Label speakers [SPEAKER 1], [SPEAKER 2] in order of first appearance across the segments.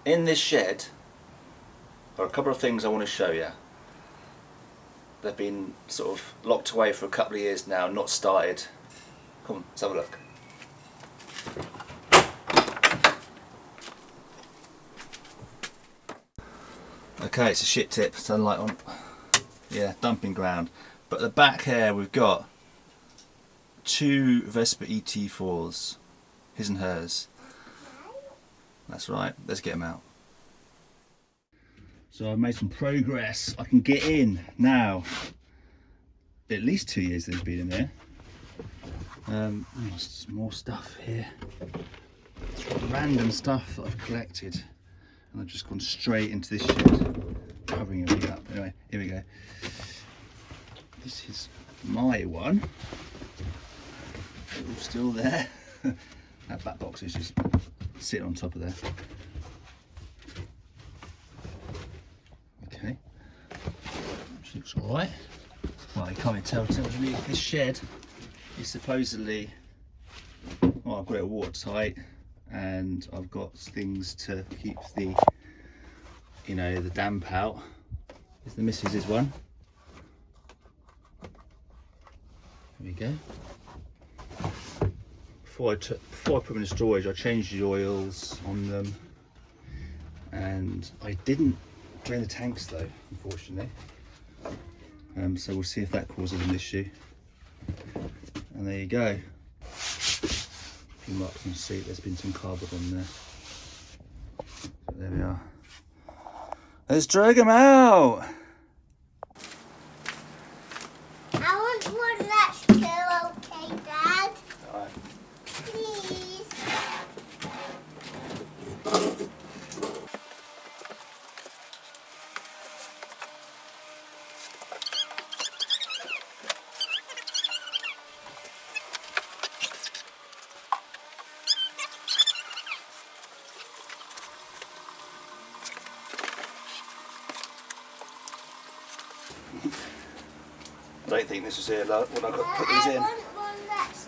[SPEAKER 1] In this shed are a couple of things I want to show you. They've been sort of locked away for a couple of years now, not started. Come on, let's have a look. Okay, it's a shit tip, sunlight on. Yeah, dumping ground. But at the back here we've got 2 Vespa ET4s, his and hers. That's right, let's get them out. So I've made some progress. I can get in now. At least 2 years they've been in there. There's more stuff here. It's random stuff that I've collected. And I've just gone straight into this shed, covering everything up. Anyway, here we go. This is my one. It's all still there. That back box is just sitting on top of there. Okay, which looks alright. Well, you can't really tell me this shed is supposedly, well, I've got it watertight, and I've got things to keep the, you know, the damp out. Here's the missus's one. There we go. Before I put them in storage, I changed the oils on them, and I didn't drain the tanks though, unfortunately. So we'll see if that causes an issue. And there you go. If you mark and see, there's been some cardboard on there. So there we are. Let's drag them out.
[SPEAKER 2] I want one that's too okay, Dad.
[SPEAKER 1] All right.
[SPEAKER 2] Please.
[SPEAKER 1] I don't think this was here when I put these in.
[SPEAKER 2] I want one that's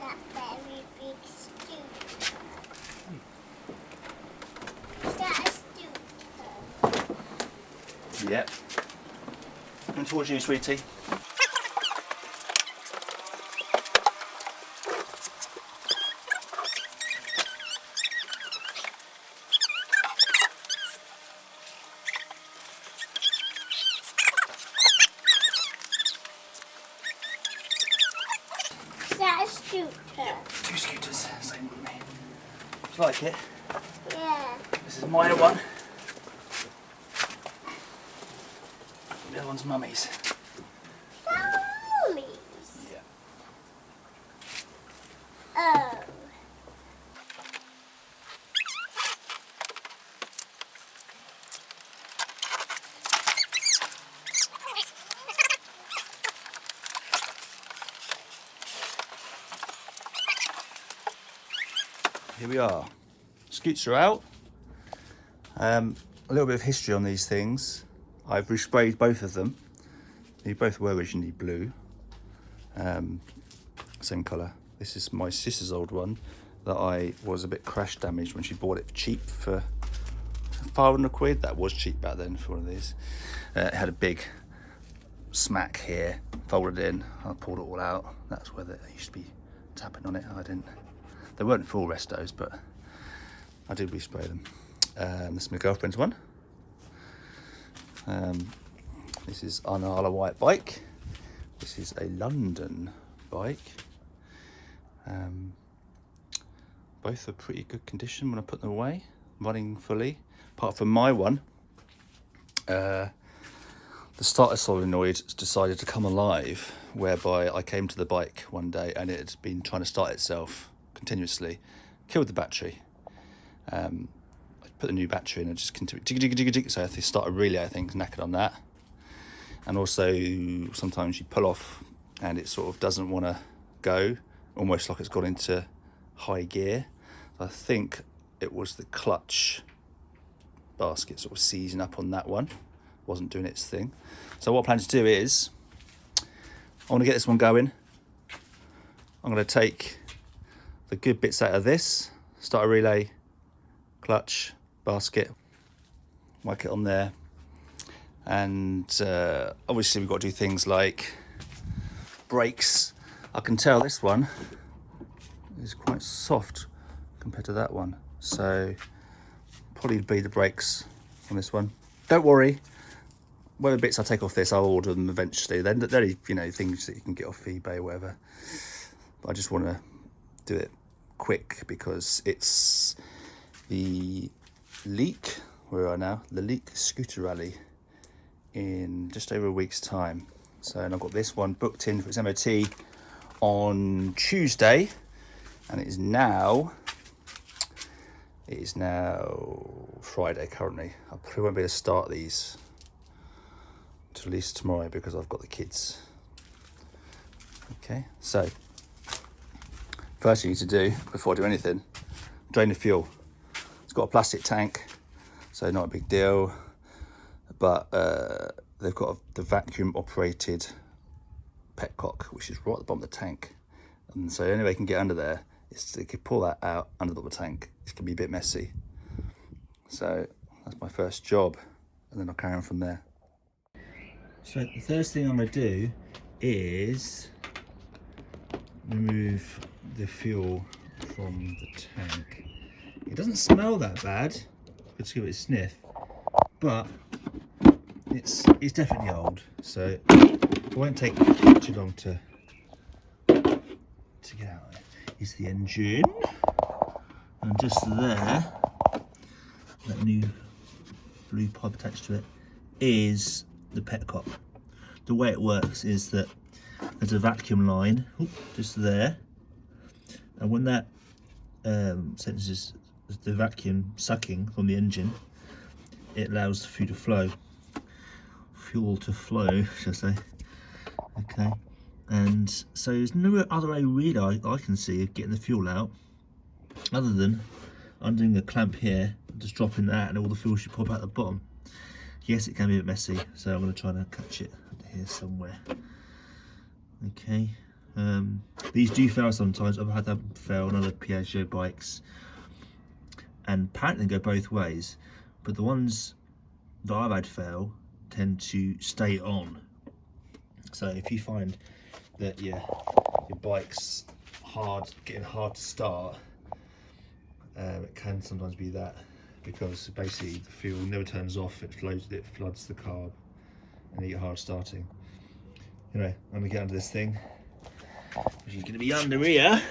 [SPEAKER 2] that very big scooter. Is that a scooter?
[SPEAKER 1] Yep. Coming towards you, sweetie.
[SPEAKER 2] Is that a scooter?
[SPEAKER 1] Yep. 2 scooters, same with me. Do you like it?
[SPEAKER 2] Yeah.
[SPEAKER 1] This is my one. The other one's mummy's.
[SPEAKER 2] Mommy's.
[SPEAKER 1] Yeah.
[SPEAKER 2] Oh.
[SPEAKER 1] Here we are. Scoots are out. A little bit of history on these things. I've resprayed both of them. They both were originally blue. Same colour. This is my sister's old one that I was a bit crash damaged when she bought it cheap for £500. That was cheap back then for one of these. It had a big smack here, folded in. I pulled it all out. That's where they used to be tapping on it. I didn't. They weren't full restos, but I did respray them. This is my girlfriend's one. This is an Isle of Wight bike. This is a London bike. Both are pretty good condition when I put them away, running fully. Apart from my one, the starter solenoid decided to come alive, whereby I came to the bike one day and it had been trying to start itself continuously, killed the battery. I put the new battery in and just continued, so I have to start a relay, I think, knackered on that. And also sometimes you pull off and it sort of doesn't want to go, almost like it's gone into high gear. I think it was the clutch basket sort of seizing up on that one. Wasn't doing its thing. So what I plan to do is, I want to get this one going. I'm going to take the good bits out of this, starter relay, clutch, basket, whack it on there. And obviously we've got to do things like brakes. I can tell this one is quite soft compared to that one. So probably be the brakes on this one. Don't worry, whatever bits I take off this, I'll order them eventually. They're things that you can get off eBay or whatever. But I just want to do it quick because it's the Leek, where we are now, the Leek Scooter Rally in just over a week's time. So, and I've got this one booked in for its MOT on Tuesday, and it is now Friday currently. I probably won't be able to start these till at least tomorrow because I've got the kids. Okay, so first thing you need to do before I do anything, drain the fuel. It's got a plastic tank, so not a big deal, but they've got the vacuum operated petcock, which is right at the bottom of the tank. And so the only way you can get under there is to pull that out under the bottom of the tank. It's going to be a bit messy. So that's my first job, and then I'll carry on from there. So the first thing I'm going to do is remove the fuel from the tank. It doesn't smell that bad. Let's give it a sniff, but it's definitely old, so it won't take too long to get out. Is the engine, and just there, that new blue pipe attached to it is the petcock. The way it works is that there's a vacuum line just there, and when that senses the vacuum sucking from the engine, it allows the fuel to flow, shall I say. Okay, and so there's no other way really I can see of getting the fuel out other than undoing a clamp here, just dropping that, and all the fuel should pop out the bottom. Yes, it can be a bit messy, so I'm going to try and catch it here somewhere. Okay, these do fail sometimes. I've had them fail on other Piaggio bikes, and apparently they go both ways, but the ones that I've had fail tend to stay on. So if you find that your bike's getting hard to start, it can sometimes be that, because basically the fuel never turns off, it floods the carb, and you get hard starting. Anyway, I'm gonna get under this thing, which is gonna be under here.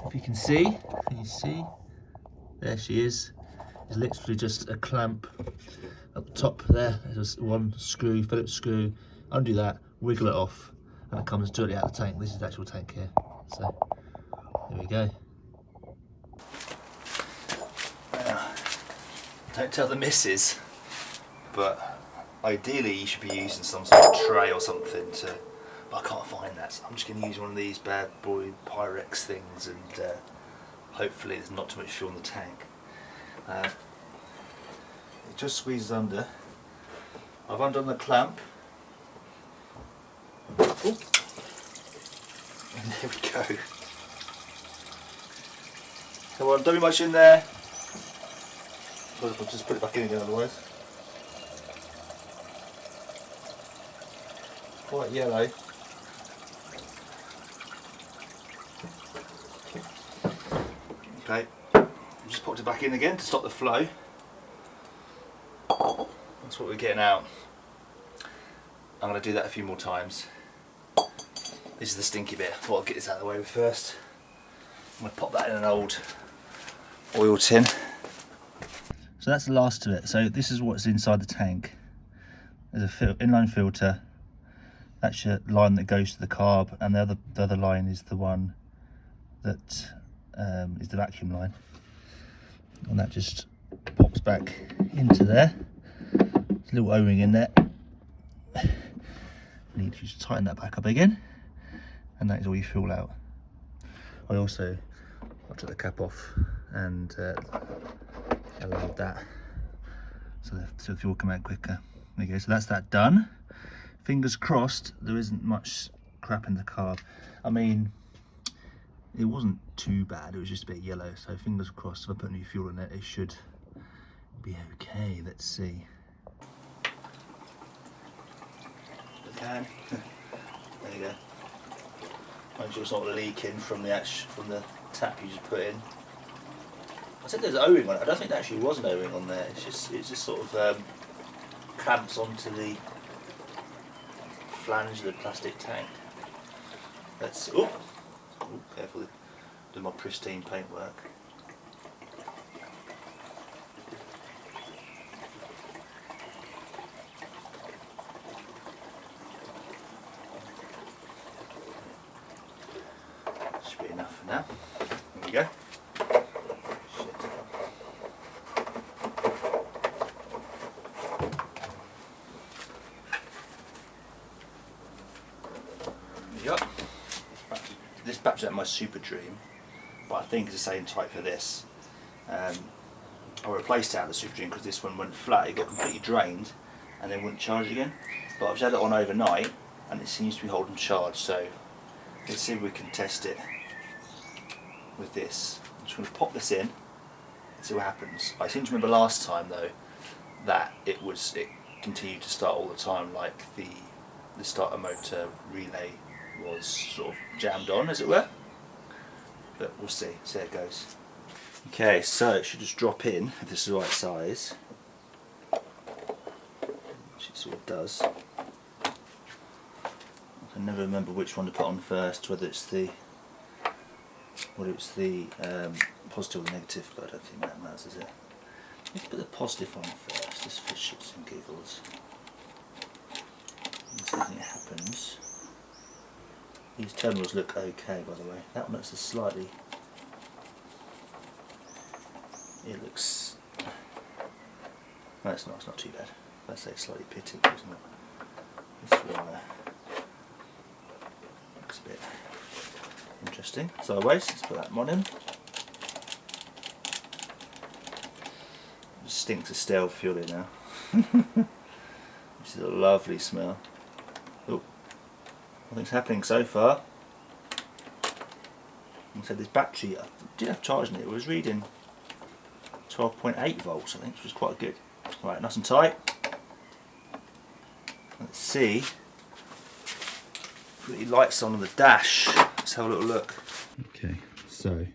[SPEAKER 1] If you can see, can you see? There she is. It's literally just a clamp at the top there. There's one screw, Phillips screw. Undo that, wiggle it off, and it comes directly out of the tank. This is the actual tank here. So there we go. Don't tell the missus, but ideally you should be using some sort of tray or something but I can't find that, so I'm just going to use one of these bad boy Pyrex things, and hopefully there's not too much fuel in the tank. It just squeezes under. I've undone the clamp. Ooh. And there we go. Come on, don't be much in there. I'll just put it back in again otherwise. Quite yellow. Okay, just popped it back in again to stop the flow. That's what we're getting out. I'm going to do that a few more times. This is the stinky bit. I thought I'd get this out of the way first. I'm going to pop that in an old oil tin. So that's the last of it. So this is what's inside the tank. There's a inline filter. That's your line that goes to the carb, and the other line is the one that is the vacuum line, and that just pops back into there. There's a little O-ring in there. Need to just tighten that back up again, and that is all your fuel out. I took the cap off and allowed that so the fuel come out quicker. There you go, so that's that done. Fingers crossed there isn't much crap in the carb. I mean, it wasn't too bad, it was just a bit yellow, so fingers crossed if I put new fuel in it, it should be okay. Let's see. There you go. Make sure it's not leaking from the tap you just put in. I said there's an O-ring on it. I don't think there actually was an O-ring on there. It's just sort of clamps onto the flange of the plastic tank. Let's see. Oh, careful. Do my pristine paintwork. Should be enough for now. There we go. Shit. There you go. This batch is my Super Dream, but I think it's the same type for this. I replaced it out of the Super Dream because this one went flat, it got completely drained and then wouldn't charge again. But I've had it on overnight and it seems to be holding charge, so let's see if we can test it with this. I'm just going to pop this in and see what happens. I seem to remember last time though that it continued to start all the time, like the starter motor relay was sort of jammed on, as it were. But we'll see how it goes. Okay, so it should just drop in if this is the right size. Which it sort of does. I can never remember which one to put on first, whether it's the positive or the negative, but I don't think that matters, is it? Let's put the positive on first, just for shits and giggles. And see if anything happens. These terminals look okay, by the way. That one looks slightly. It looks. No, it's not. It's not too bad. Let's say it's slightly pitted, isn't it? This one looks a bit interesting. Sideways. Let's put that one in. It stinks of stale fuel in now. This is a lovely smell. Oh. Nothing's happening so far. Like I said, this battery, I did have charge in it. It was reading 12.8 volts, I think, which was quite good. Right, nice and tight. Let's see. Put the lights on the dash. Let's have a little look. Okay, so here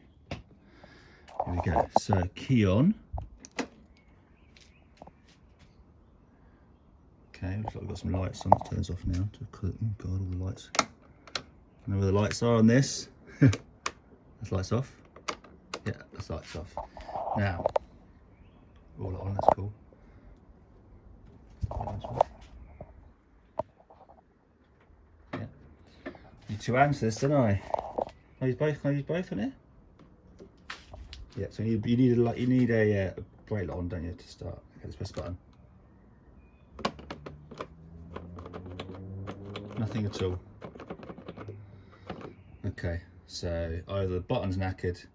[SPEAKER 1] we go. So key on. Okay, looks like we've got some lights on. Let's turn this off now. Oh God, all the lights. I know where the lights are on this. That's lights off. Yeah, that's lights off. Now, all on, that's cool. Yeah. Need two hands for this, don't I? Can I use both? Can I use both on here? Yeah. So you need a brake light on, don't you, to start? Okay, let's press the button. Nothing at all. Okay, so either the button's knackered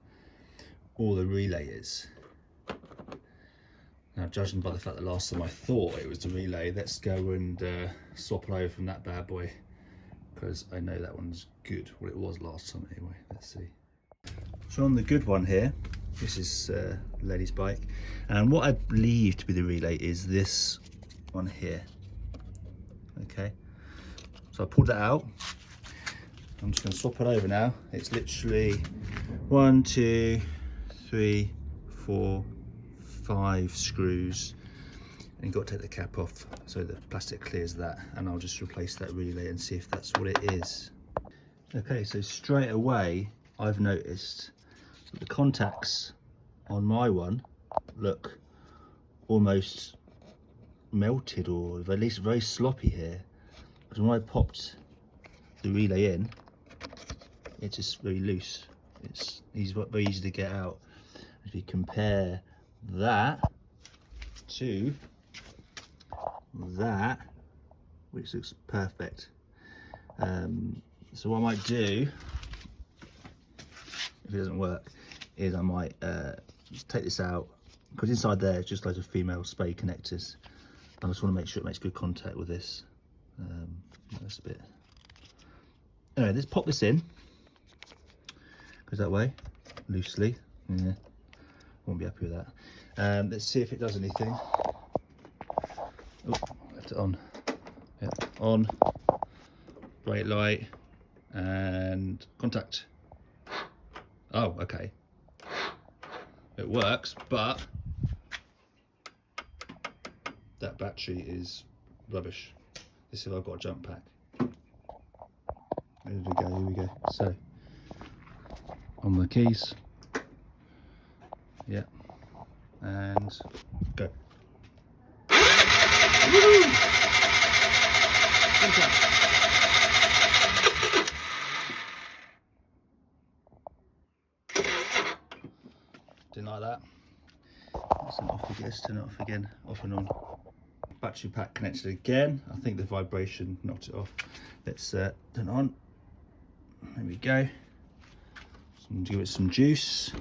[SPEAKER 1] or the relay is. Now, judging by the fact that last time I thought it was the relay, let's go and swap it over from that bad boy, because I know that one's good. Well, it was last time anyway. Let's see. So on the good one here, this is lady's bike, and what I believe to be the relay is this one here. Okay. So I pulled that out. I'm just going to swap it over now. It's literally 1, 2, 3, 4, 5 screws, and you've got to take the cap off so the plastic clears that, and I'll just replace that relay and see if that's what it is. Okay, so straight away I've noticed that the contacts on my one look almost melted, or at least very sloppy here. Because when I popped the relay in, it's just very loose. It's very easy to get out. If you compare that to that, which looks perfect. So what I might do, if it doesn't work, is I might just take this out because inside there is just loads of female spade connectors. I just want to make sure it makes good contact with this. That's a bit. Anyway, let's pop this in. Goes that way, loosely. Yeah, won't be happy with that. Let's see if it does anything. Oh, left it on. Yeah, on. Brake light and contact. Oh, okay. It works, but that battery is rubbish. Let's see if I've got a jump pack. Here we go. So, on the keys. Yeah. And go. Didn't like that. Let's turn it off again, off and on. Battery pack connected again. I think the vibration knocked it off. Let's turn it on. There we go. So I'm gonna give it some juice.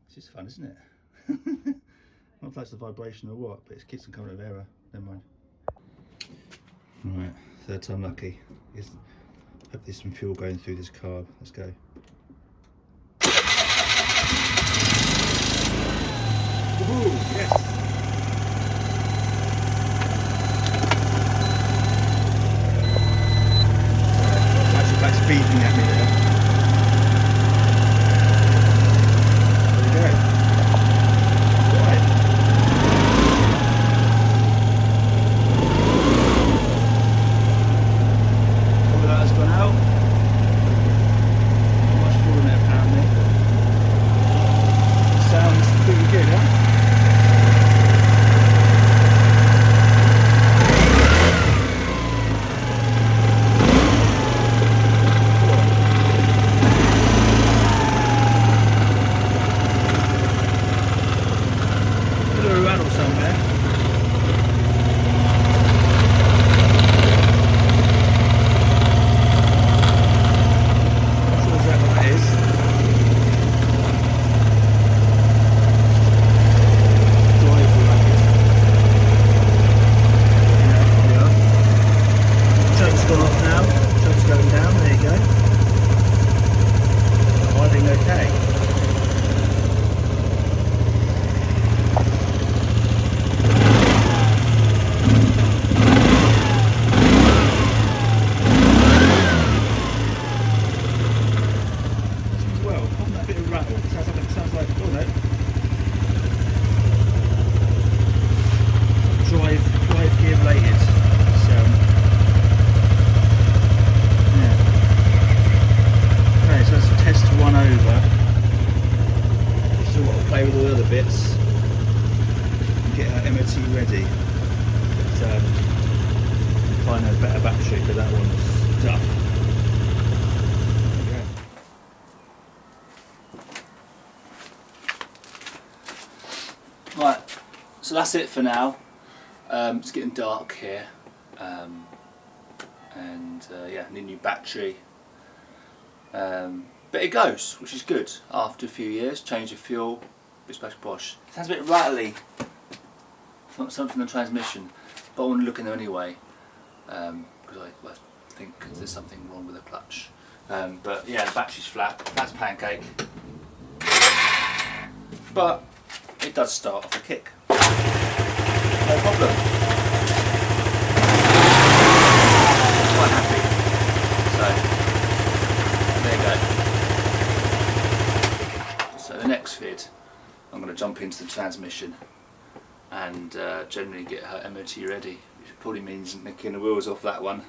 [SPEAKER 1] This is fun, isn't it? I don't know if that's the vibration or what, but it keeps on coming of error. Never mind. Right, third time lucky. Hope there's some fuel going through this carb. Let's go. Ooh, yes. Actually, that's beeping at me there. There we go. Right. All of that has gone out. Not much fuel in it apparently. Sounds pretty good, huh? Bits and get her MOT ready, but find a better battery for that one's tough. Right, so that's it for now. It's getting dark here, and yeah, need a new battery, but it goes, which is good. After a few years, change of fuel. Splash posh. Sounds a bit rattly. Something in the transmission, but I want to look in there anyway, because I think there's something wrong with the clutch. But yeah, the battery's flat. That's pancake, but it does start off a kick. No problem. Quite happy. So there you go. So the next vid, I'm going to jump into the transmission and generally get her MOT ready, which probably means nicking the wheels off that one.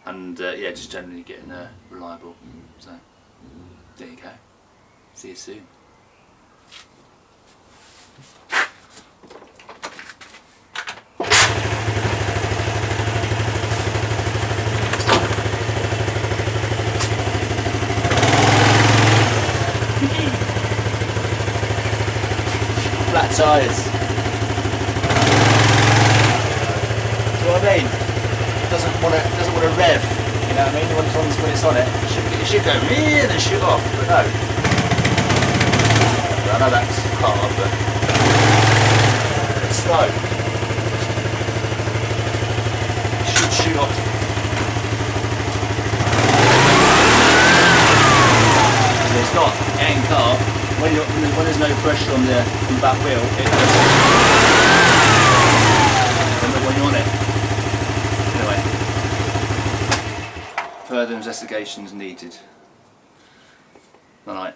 [SPEAKER 1] And yeah, just generally getting her reliable. So there you go. See you soon. Flat tyres. See what I mean? doesn't want to rev. You know what I mean? When it's on it, it should go in and shoot off, but no. I know that's hard, but it's slow. It should shoot off. So it's not hang car. When there's no pressure on the back wheel, it just when you're on it. Anyway, further investigations needed. All right.